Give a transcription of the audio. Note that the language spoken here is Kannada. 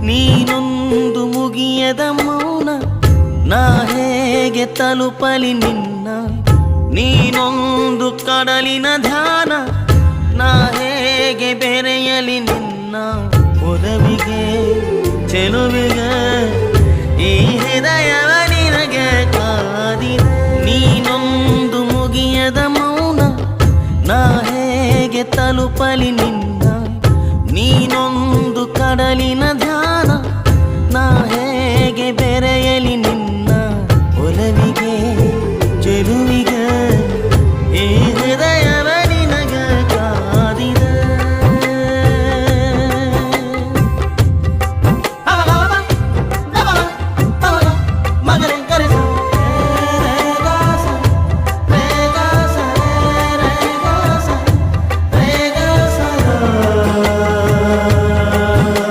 ನೀನೊಂದು ಮುಗಿಯದ ಮೌನ ನಾ ಹೇಗೆ ತಲುಪಲಿ ನಿನ್ನ ನೀನೊಂದು ಕಡಲಿನ ಧ್ಯಾನ ನಾ ಹೇಗೆ ಬೆರೆಯಲಿ ನಿನ್ನ ಒಲವಿಗೆ ಚೆಲುವಿಗೆ ಈ ಹೃದಯವ ನಿನಗೆ ಕಾದಿದೆ ನೀನೊಂದು ಮುಗಿಯದ ಮೌನ ನಾ ಹೇಗೆ ತಲುಪಲಿ ನಿನ್ನ ನೀನೊಂದು ಕಡಲಿನ